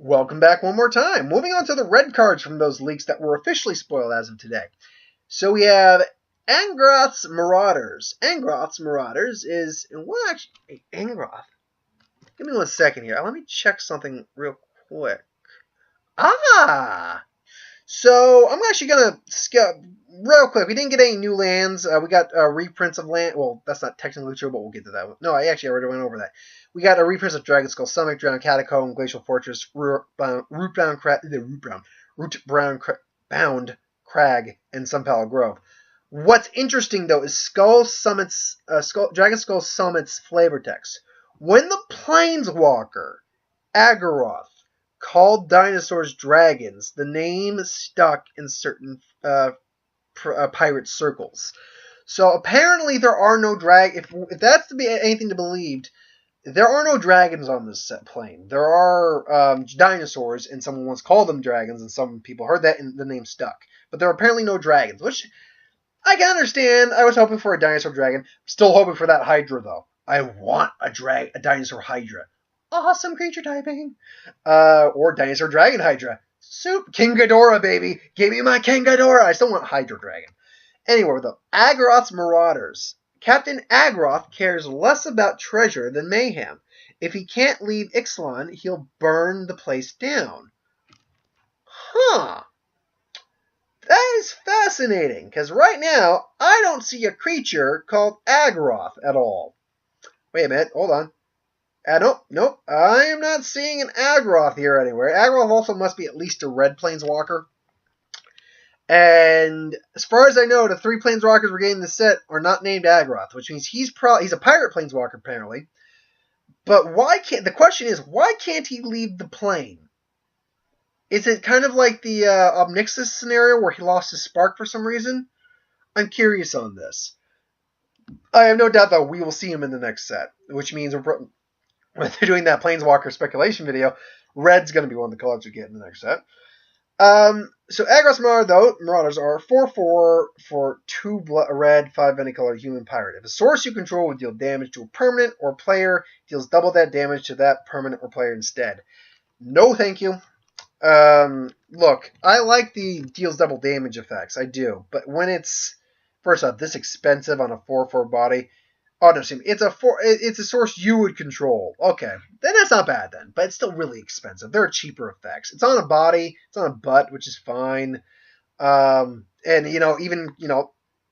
Welcome back one more time. Moving on to the red cards from those leaks that were officially spoiled as of today. So we have Angroth's Marauders. Angroth's Marauders is... What actually... Angroth? Give me 1 second here. Let me check something real quick. So I'm actually going to skip real quick. We didn't get any new lands. We got reprints of land. Well, that's not technically true, but we'll get to that one. No, I actually already went over that. We got a reprint of Dragon Skull Summit, Drowned Catacomb, Glacial Fortress, Root-Bound Crag, and Sunpala Grove. What's interesting, though, is Dragon Skull Summit's flavor text. When the Planeswalker, Agaroth, called dinosaurs dragons, the name stuck in certain pirate circles. So apparently there are no if that's to be anything to believed, there are no dragons on this plane. There are dinosaurs, and someone once called them dragons, and some people heard that, and the name stuck. But there are apparently no dragons, which I can understand. I was hoping for a dinosaur dragon. Still hoping for that Hydra, though. I want a dinosaur Hydra. Awesome creature typing. Or dinosaur dragon Hydra. Soup. King Ghidorah, baby. Give me my King Ghidorah. I still want Hydra dragon. Anyway, though, Agaroth's Marauders. Captain Agaroth cares less about treasure than mayhem. If he can't leave Ixalan, he'll burn the place down. That is fascinating, because right now, I don't see a creature called Agaroth at all. Wait a minute, hold on. Nope. I am not seeing an Agaroth here anywhere. Agaroth also must be at least a red planeswalker. And as far as I know, the 3 planeswalkers we're getting in the set are not named Agaroth, which means he's a pirate planeswalker apparently. But the question is, why can't he leave the plane? Is it kind of like the Omnixus scenario where he lost his spark for some reason? I'm curious on this. I have no doubt that we will see him in the next set, which means when they're doing that planeswalker speculation video, red's going to be one of the colors we get in the next set. So Agaroth's Marauders are 4/4 for 2 red, 5 any color human pirate. If a source you control would deal damage to a permanent or player, deals double that damage to that permanent or player instead. No, thank you. Look, I like the deals double damage effects. I do, but when it's first off this expensive on a 4/4 body. Oh no, it's a source you would control. Okay, then that's not bad then, but it's still really expensive. There are cheaper effects. It's on a body, it's on a butt, which is fine. And even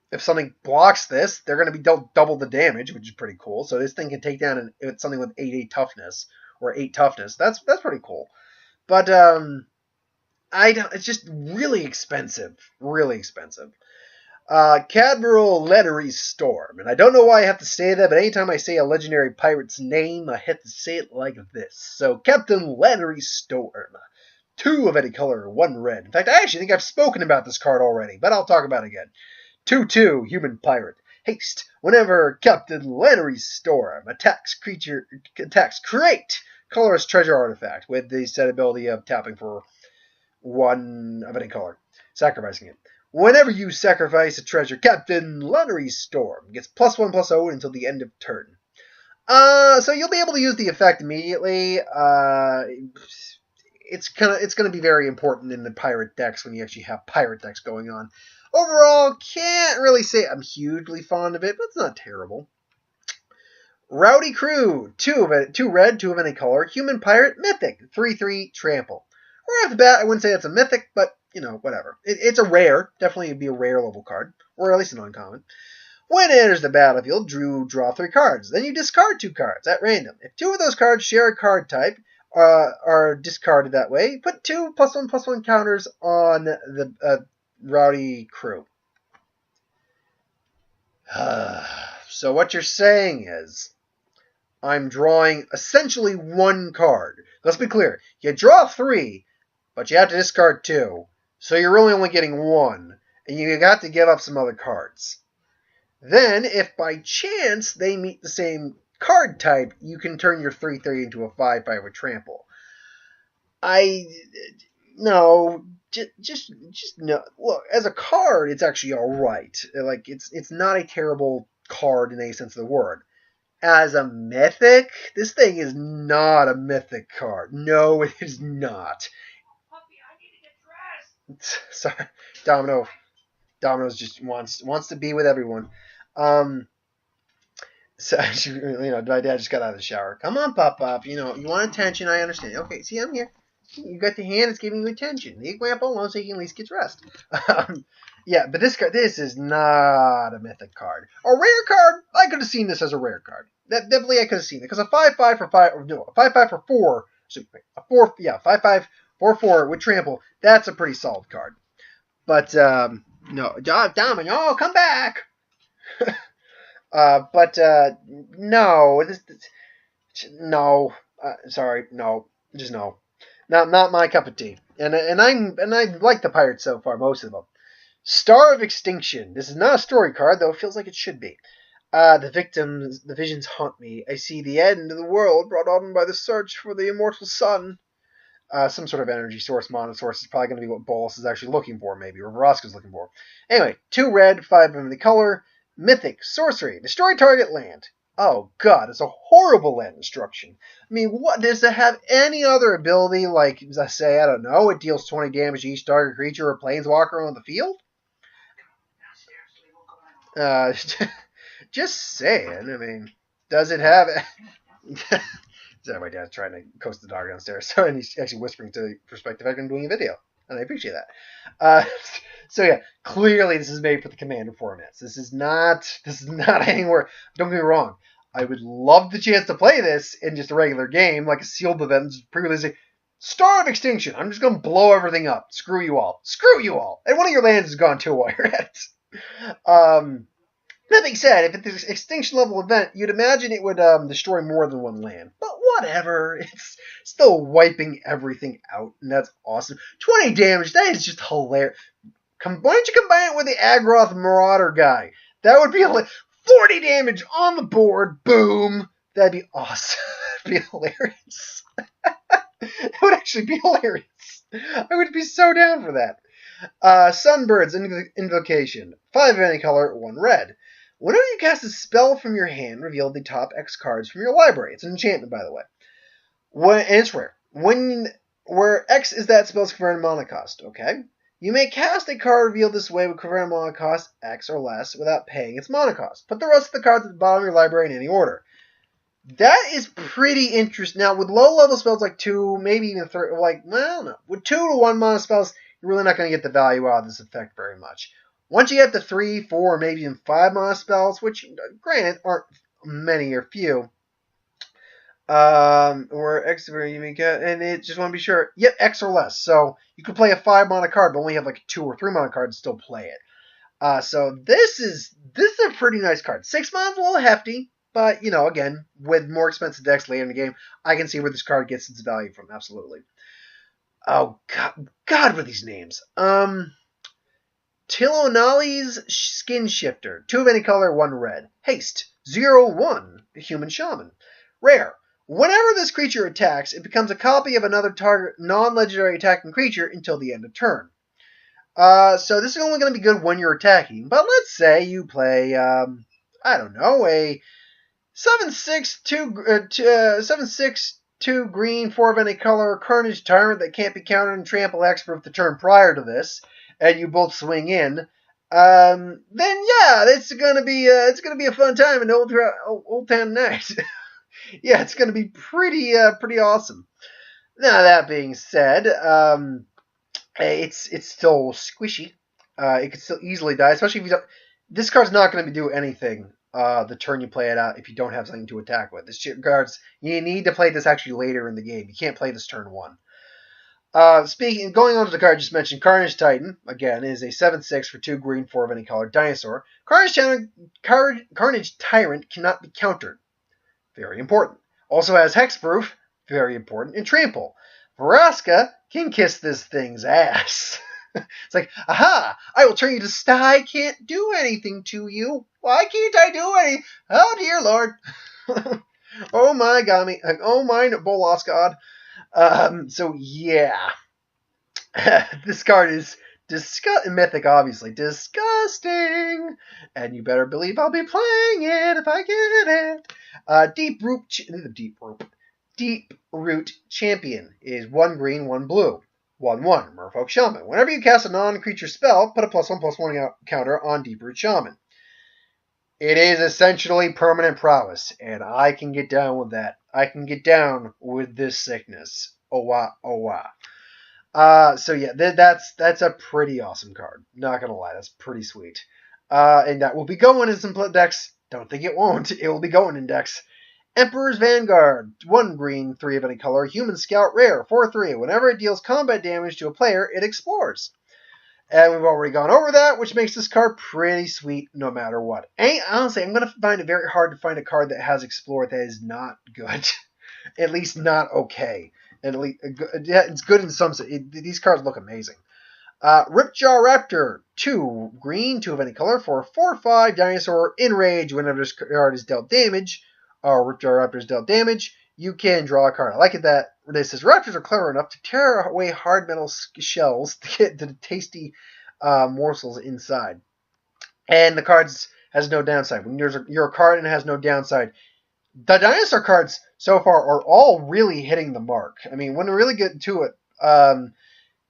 if something blocks this, they're going to be double the damage, which is pretty cool. So this thing can take down something with 8/8 toughness or 8 toughness. That's pretty cool. But it's just really expensive, really expensive. Cadmiral Lettery Storm. And I don't know why I have to say that, but anytime I say a legendary pirate's name, I have to say it like this. So, Captain Lettery Storm. 2 of any color, 1 red. In fact, I actually think I've spoken about this card already, but I'll talk about it again. 2/2, human pirate. Haste. Whenever Captain Lettery Storm attacks, create colorless treasure artifact with the set ability of tapping for 1 of any color, sacrificing it. Whenever you sacrifice a treasure, Captain Lettery Storm gets +1/+0 until the end of turn. So you'll be able to use the effect immediately. It's going to be very important in the pirate decks when you actually have pirate decks going on. Overall, can't really say I'm hugely fond of it, but it's not terrible. Rowdy Crew, 2 red, 2 of any color, human pirate, mythic, 3/3 trample. Right off the bat, I wouldn't say it's a mythic, but whatever. It's a rare. Definitely would be a rare level card. Or at least an uncommon. When it enters the battlefield, draw 3 cards. Then you discard 2 cards at random. If 2 of those cards share a card type, are discarded that way, put 2 +1/+1 counters on the Rowdy Crew. So what you're saying is, I'm drawing essentially 1 card. Let's be clear. You draw 3, but you have to discard 2. So you're really only getting 1, and you got to give up some other cards. Then, if by chance they meet the same card type, you can turn your 3/3 into a 5/5 with trample. Just no. Look, as a card, it's actually all right. Like it's not a terrible card in any sense of the word. As a mythic, this thing is not a mythic card. No, it is not. Puppy, I need to get dressed. Sorry, Domino's just wants to be with everyone. So my dad just got out of the shower. Come on, Pop. You want attention. I understand. Okay, see, I'm here. You got the hand. It's giving you attention. Leave Grandpa alone so he can at least get rest. Yeah, but this is not a mythic card. A rare card. I could have seen this as a rare card. That definitely I could have seen it because a 5/5 for 5. No, a 5/5 for 4. A 4. Yeah, 5/5 for 4 with trample. That's a pretty solid card. But no, Domino, come back. But no, no. Sorry, no, just no. Not my cup of tea. And I like the pirates so far, most of them. Star of Extinction. This is not a story card, though it feels like it should be. The visions haunt me. I see the end of the world brought on by the search for the immortal sun. Some sort of energy source, mana source is probably going to be what Bolas is actually looking for, maybe, or Vraska's looking for. Anyway, 2 red, 5 of the color. Mythic, sorcery, destroy target land. Oh god, it's a horrible land destruction. I mean, what does it have any other ability? Like, as I say, I don't know, it deals 20 damage to each target creature or planeswalker on the field? Just saying. I mean, does it have? Sorry, my dad's trying to coast the dog downstairs, so and he's actually whispering to the perspective I'm doing a video, and I appreciate that. So yeah, clearly this is made for the Commander formats. This is not anywhere. Don't get me wrong. I would love the chance to play this in just a regular game, like a sealed event, pre-releasing Star of Extinction. I'm just gonna blow everything up. Screw you all. Screw you all. And one of your lands is gone too while you're at it. That being said, if it's an extinction level event, you'd imagine it would destroy more than one land. But whatever. It's still wiping everything out, and that's awesome. 20 damage, that is just hilarious. Why don't you combine it with the Agroth Marauder guy? That would be 40 damage on the board. Boom. That'd be awesome. That'd be hilarious. That would actually be hilarious. I would be so down for that. Sunbird's Invocation. 5 of any color, 1 red. Whenever you cast a spell from your hand, reveal the top X cards from your library. It's an enchantment, by the way. And it's rare. Where X is that spell's converted mana cost, okay? You may cast a card revealed this way with converted mana cost X or less without paying its mana cost. Put the rest of the cards at the bottom of your library in any order. That is pretty interesting. Now, with low-level spells like 2, maybe even 3, well, no. With 2 to 1 mana spells, you're really not going to get the value out of this effect very much. Once you get to 3, 4, or maybe even 5 mana spells, which, granted, aren't many or few, or X, you may get, and it just want to be sure, yep, X or less. So you could play a 5 mana card, but only have like a 2 or 3 mana card and still play it. So this is a pretty nice card. 6 mana is a little hefty, but again, with more expensive decks later in the game, I can see where this card gets its value from. Absolutely. Oh God, what are these names? Tilonali's Skin Shifter. 2 of any color, 1 red. Haste. 0/1. Human Shaman. Rare. Whenever this creature attacks, it becomes a copy of another target non-legendary attacking creature until the end of turn. So this is only going to be good when you're attacking. But let's say you play, I don't know, a 7/6 2 green, 4 of any color, Carnage Tyrant that can't be countered and Trample X for the turn prior to this, and you both swing in, then yeah, it's gonna be a fun time in Old Town Night. Yeah, it's gonna be pretty awesome. Now that being said, it's still squishy. It could still easily die, especially if you don't. This card's not going to do anything the turn you play it out if you don't have something to attack with. This card's you need to play this actually later in the game. You can't play this turn 1. Going on to the card I just mentioned, Carnage Titan, again, is a 7/6 for 2 green, 4 of any color dinosaur. Carnage Tyrant cannot be countered. Very important. Also has Hexproof, very important, and Trample. Vraska can kiss this thing's ass. It's like, aha, I will turn you to stone. I can't do anything to you. Why can't I do anything? Oh, dear Lord. Oh, my God. Oh, my Bolas God. So, yeah. This card is Mythic, obviously. Disgusting! And you better believe I'll be playing it if I get it. Deep Root Champion is 1 green, 1 blue. 1/1, Merfolk Shaman. Whenever you cast a non-creature spell, put a +1/+1 counter on Deep Root Shaman. It is essentially permanent prowess, and I can get down with that. I can get down with this sickness. Oh wah. So yeah, that's a pretty awesome card. Not gonna lie, that's pretty sweet. And that will be going in some decks. Don't think it won't. It will be going in decks. Emperor's Vanguard, 1 green, 3 of any color, Human Scout rare, 4/3. Whenever it deals combat damage to a player, it explores. And we've already gone over that, which makes this card pretty sweet no matter what. Honestly, I'm going to find it very hard to find a card that has Explore that is not good. At least not okay. And at least, it's good in some sense. These cards look amazing. Ripjaw Raptor, 2 green, 2 of any color, for a 4/5 dinosaur enrage. Whenever this card is dealt damage, or Ripjaw Raptor is dealt damage, you can draw a card. I like it that this says raptors are clever enough to tear away hard metal shells to get the tasty morsels inside. And the cards has no downside. When you're a card and it has no downside, the dinosaur cards so far are all really hitting the mark. I mean, when we really get to it,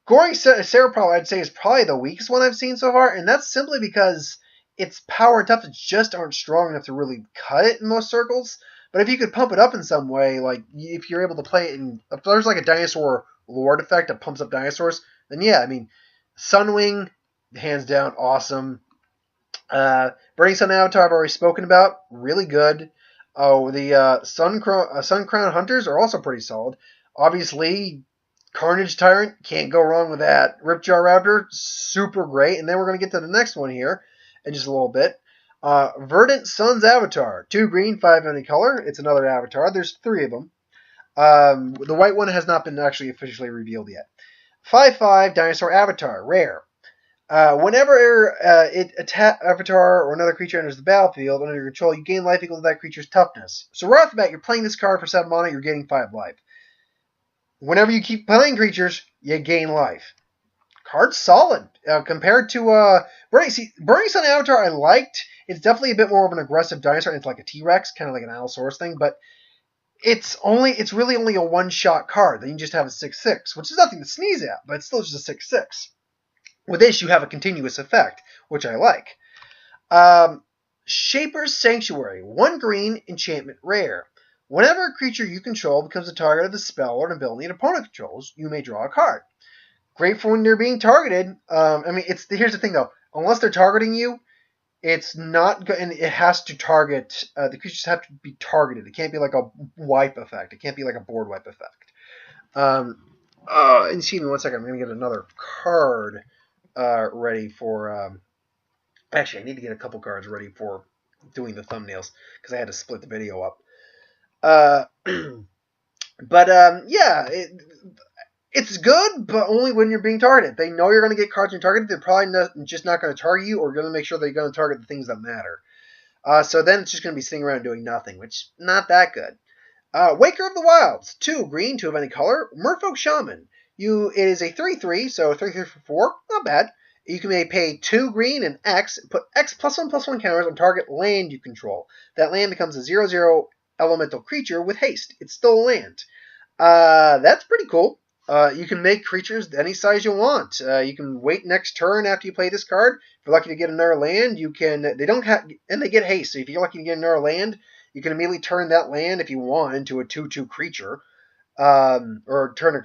Goring Cerebral, I'd say, is probably the weakest one I've seen so far, and that's simply because its power and toughness just aren't strong enough to really cut it in most circles. But if you could pump it up in some way, like if you're able to play it if there's like a dinosaur lord effect that pumps up dinosaurs, then yeah, I mean, Sunwing, hands down, awesome. Burning Sun Avatar I've already spoken about, really good. Oh, the Sun Crown Hunters are also pretty solid. Obviously, Carnage Tyrant, can't go wrong with that. Ripjaw Raptor, super great. And then we're going to get to the next one here in just a little bit. Verdant Sun's Avatar, 2 green, 5 any color. It's another avatar. There's 3 of them. The white one has not been actually officially revealed yet. 5/5 Dinosaur Avatar, rare. Whenever avatar or another creature enters the battlefield under your control, you gain life equal to that creature's toughness. So right off the bat, you're playing this card for 7 mana, you're getting 5 life. Whenever you keep playing creatures, you gain life. Card's solid compared to Burning Sun Avatar. I liked. It's definitely a bit more of an aggressive dinosaur. It's like a T-Rex, kind of like an Allosaurus thing, but it's really only a one-shot card. Then you just have a 6/6, which is nothing to sneeze at, but it's still just a 6/6. With this, you have a continuous effect, which I like. Shaper's Sanctuary, 1 green, enchantment rare. Whenever a creature you control becomes the target of a spell or an ability an opponent controls, you may draw a card. Great for when they're being targeted. Here's the thing though. Unless they're targeting you, it's not good, and it has to target. The creatures have to be targeted. It can't be like a wipe effect. It can't be like a board wipe effect. Excuse me 1 second. I'm going to get another card ready for. Actually, I need to get a couple cards ready for doing the thumbnails because I had to split the video up. It's good, but only when you're being targeted. They know you're going to get cards you're targeted. They're probably just not going to target you, or going to make sure they're going to target the things that matter. So then it's just going to be sitting around doing nothing, which not that good. Waker of the Wilds, 2 green, 2 of any color. Merfolk Shaman. It is a 3/3, so 3/3 for 4, not bad. You can pay 2 green and X, put X +1/+1 counters on target land you control. That land becomes a 0/0 elemental creature with haste. It's still a land. That's pretty cool. You can make creatures any size you want. You can wait next turn after you play this card. If you're lucky to get another land, you can. They get haste. So if you're lucky to get another land, you can immediately turn that land if you want into a 2/2 creature, or turn a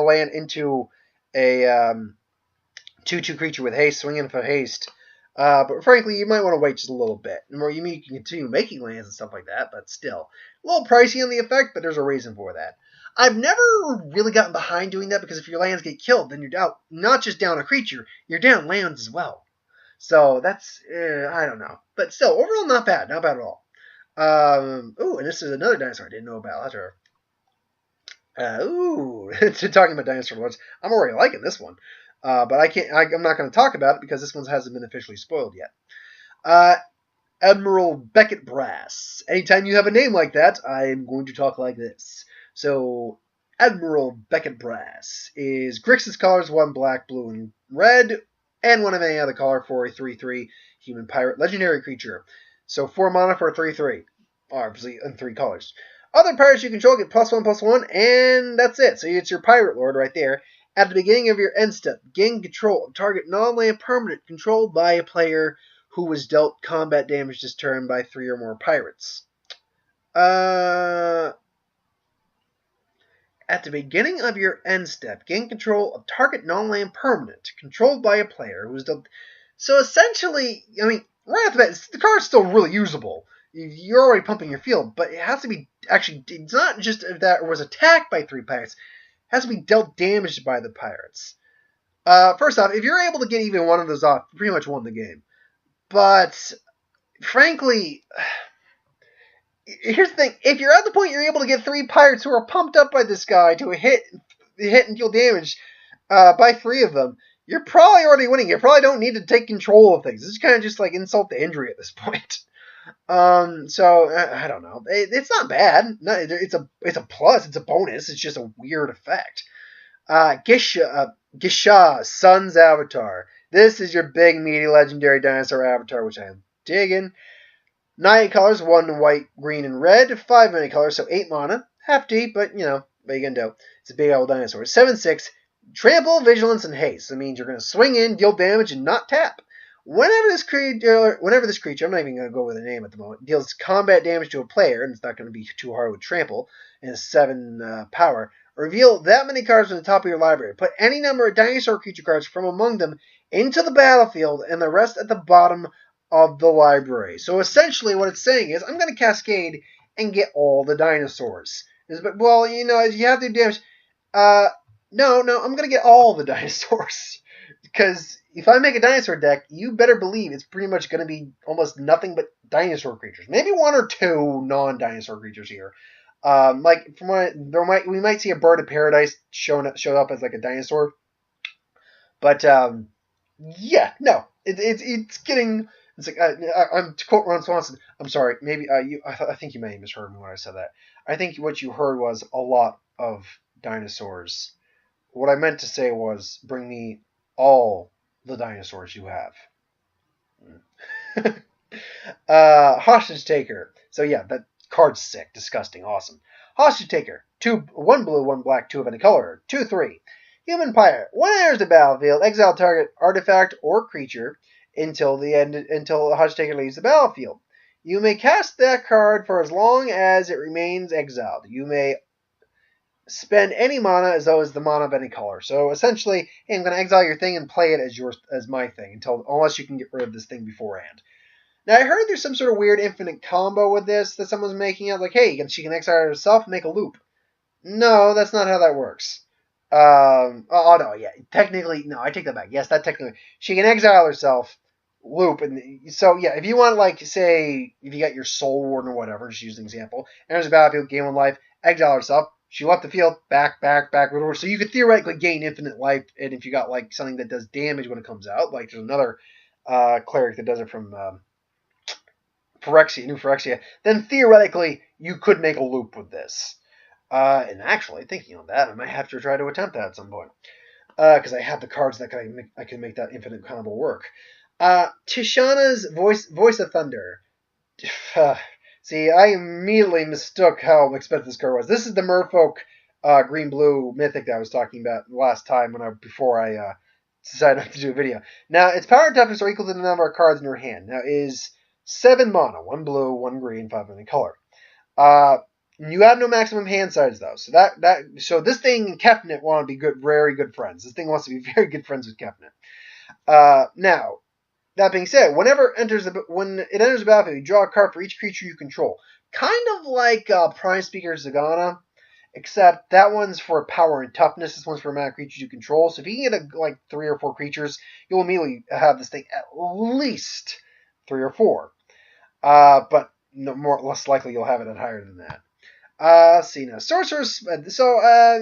land into a 2/2 creature with haste, swinging for haste. But frankly, you might want to wait just a little bit. You can continue making lands and stuff like that, but still. A little pricey on the effect, but there's a reason for that. I've never really gotten behind doing that because if your lands get killed, then you're down, not just down a creature, you're down lands as well. So that's, I don't know. But still, overall, not bad. Not bad at all. And this is another dinosaur I didn't know about. Talking about dinosaur lords, I'm already liking this one. But I'm not going to talk about it because this one hasn't been officially spoiled yet. Admiral Beckett Brass. Anytime you have a name like that, I'm going to talk like this. So, Admiral Beckett Brass is Grixis colors, 1 black, blue, and red, and 1 of any other color for a 3/3 human pirate legendary creature. So 4 mana for a 3/3, obviously in 3 colors. Other pirates you control get +1/+1, and that's it. So it's your Pirate Lord right there. At the beginning of your end step, gain control of target non-land permanent controlled by a player who was dealt combat damage this turn by 3 or more pirates. At the beginning of your end step, gain control of target non-land permanent controlled by a player who was dealt. So essentially, I mean, right off the bat, the card's still really usable. You're already pumping your field, but it has to be actually. It's not just that it was attacked by 3 pirates. It has to be dealt damage by the pirates. First off, if you're able to get even one of those off, you pretty much won the game. But frankly, here's the thing: if you're at the point you're able to get 3 pirates who are pumped up by this guy to hit and deal damage by 3 of them, you're probably already winning. You probably don't need to take control of things. This is kind of just like insult to injury at this point. So I don't know. It's not bad. No, it's a plus. It's a bonus. It's just a weird effect. Gisha, Sun's Avatar. This is your big, meaty, legendary dinosaur avatar, which I am digging. 9 colors, 1 white, green, and red. 5 many colors, so 8 mana. Hefty, but, you know, what are you going to do? It's a big old dinosaur. 7/6, trample, vigilance, and haste. That means you're going to swing in, deal damage, and not tap. Whenever this creature, I'm not even going to go with a name at the moment, deals combat damage to a player, and it's not going to be too hard with trample, and 7 power, reveal that many cards from the top of your library. Put any number of dinosaur creature cards from among them into the battlefield, and the rest at the bottom of the library. So essentially what it's saying is, I'm going to cascade and get all the dinosaurs. Well, you know, you have to do damage. No, I'm going to get all the dinosaurs. Because if I make a dinosaur deck, you better believe it's pretty much going to be almost nothing but dinosaur creatures. Maybe 1 or 2 non-dinosaur creatures here. Like from what we might see a bird of paradise show up as like a dinosaur. But yeah, no, it's getting. It's like I'm to quote Ron Swanson. I'm sorry, maybe I think you may have misheard me when I said that. I think what you heard was a lot of dinosaurs. What I meant to say was, bring me all the dinosaurs you have. Hostage Taker. So yeah, that card's sick, disgusting, awesome. Hostage Taker. 1 blue, 1 black, 2 of any color. 2/3. Human Pirate. When it enters the battlefield, exile target artifact or creature until the Hostage Taker leaves the battlefield. You may cast that card for as long as it remains exiled. You may spend any mana as though it's the mana of any color. So essentially, hey, I'm going to exile your thing and play it as my thing unless you can get rid of this thing beforehand. Now I heard there's some sort of weird infinite combo with this that someone's making out. Like, hey, she can exile herself and make a loop. No, that's not how that works. No, yeah, technically, no, I take that back. Yes, that technically, she can exile herself, loop, and so yeah, if you want, like, say, if you got your Soul Warden or whatever, just use an example, enters the battlefield, gain 1 life, exile herself, she left the field, back, whatever. So you could theoretically gain infinite life, and if you got like something that does damage when it comes out, like there's another cleric that does it from Phyrexia, New Phyrexia, then theoretically you could make a loop with this. And actually, thinking on that, I might have to try to attempt that at some point. Because I have the cards that I can make that infinite combo work. Tishana's Voice of Thunder. See, I immediately mistook how expensive this card was. This is the Merfolk green-blue mythic that I was talking about last time before I decided not to do a video. Now, its power and toughness are equal to the number of cards in your hand. Now, it is 7 mana, 1 blue, 1 green, 5 any color. You have no maximum hand size though, so this thing and Kefnet want to be very good friends. This thing wants to be very good friends with Kefnet. Now, that being said, when it enters the battlefield, you draw a card for each creature you control, kind of like Prime Speaker Zagana, except that one's for power and toughness. This one's for amount of creatures you control. So if you can get like 3 or 4 creatures, you'll immediately have this thing at least 3 or 4. But less likely you'll have it at higher than that. Let's see now. Sorcerer's. So,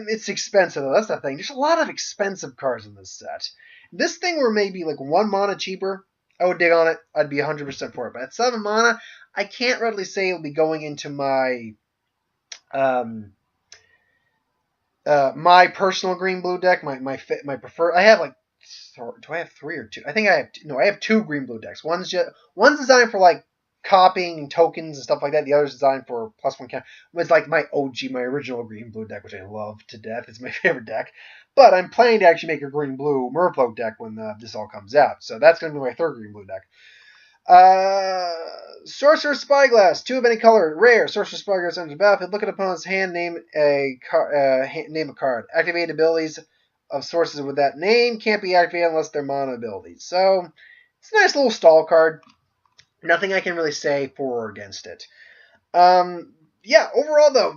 it's expensive, though. That's the thing. There's a lot of expensive cards in this set. This thing were maybe like 1 mana cheaper, I would dig on it. I'd be 100% for it. But at 7 mana, I can't readily say it'll be going into my My personal green-blue deck, my preferred. I have like, do I have 3 or 2? I think I have no. I have 2 green-blue decks. One's designed for like copying tokens and stuff like that. The other's designed for +1 count. It's like my OG, my original green-blue deck, which I love to death. It's my favorite deck. But I'm planning to actually make a green-blue Merfolk deck when this all comes out. So that's going to be my 3rd green-blue deck. Sorcerer Spyglass, 2 of any color, rare. Sorcerer Spyglass enters the battlefield. Look at opponent's hand, name a card. Activate abilities of sources with that name can't be activated unless they're mono abilities. So it's a nice little stall card. Nothing I can really say for or against it. Yeah, overall though,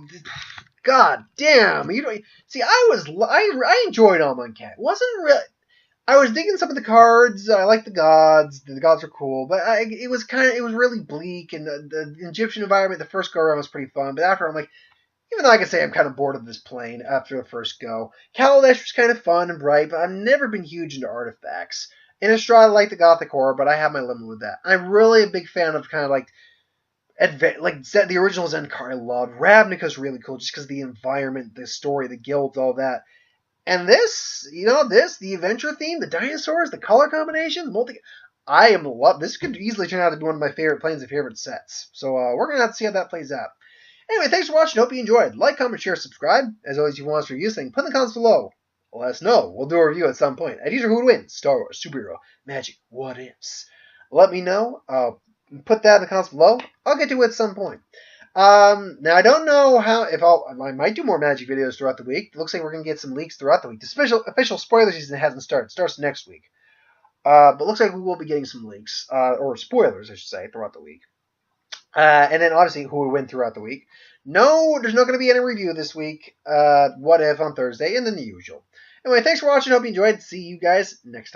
god damn, you know, see, I enjoyed Almond Cat. Wasn't really. I was digging some of the cards. I like the gods. The gods are cool, but it was really bleak, and the Egyptian environment, the first go around was pretty fun. But after, I'm like, even though I can say I'm kind of bored of this plane after the first go, Kaladesh was kind of fun and bright, but I've never been huge into artifacts. Innistrad, I like the Gothic horror, but I have my limit with that. I'm really a big fan of kind of like the original Zendikar. I love Ravnica's really cool just because the environment, the story, the guilds, all that. And this, the adventure theme, the dinosaurs, the color combination, this could easily turn out to be one of my favorite planes and favorite sets. So we're going to have to see how that plays out. Anyway, thanks for watching. Hope you enjoyed. Like, comment, share, subscribe. As always, if you want us to review something, put in the comments below. Let us know. We'll do a review at some point. Who would win? Star Wars, superhero, magic, what ifs? Let me know. Put that in the comments below. I'll get to it at some point. Now I don't know I might do more Magic videos throughout the week. It looks like we're gonna get some leaks throughout the week. The official spoiler season hasn't started. It starts next week. But looks like we will be getting some leaks, or spoilers, I should say, throughout the week. And then obviously who would win throughout the week. No, there's not going to be any review this week. What if on Thursday, and then the usual. Anyway, thanks for watching. Hope you enjoyed. See you guys next time.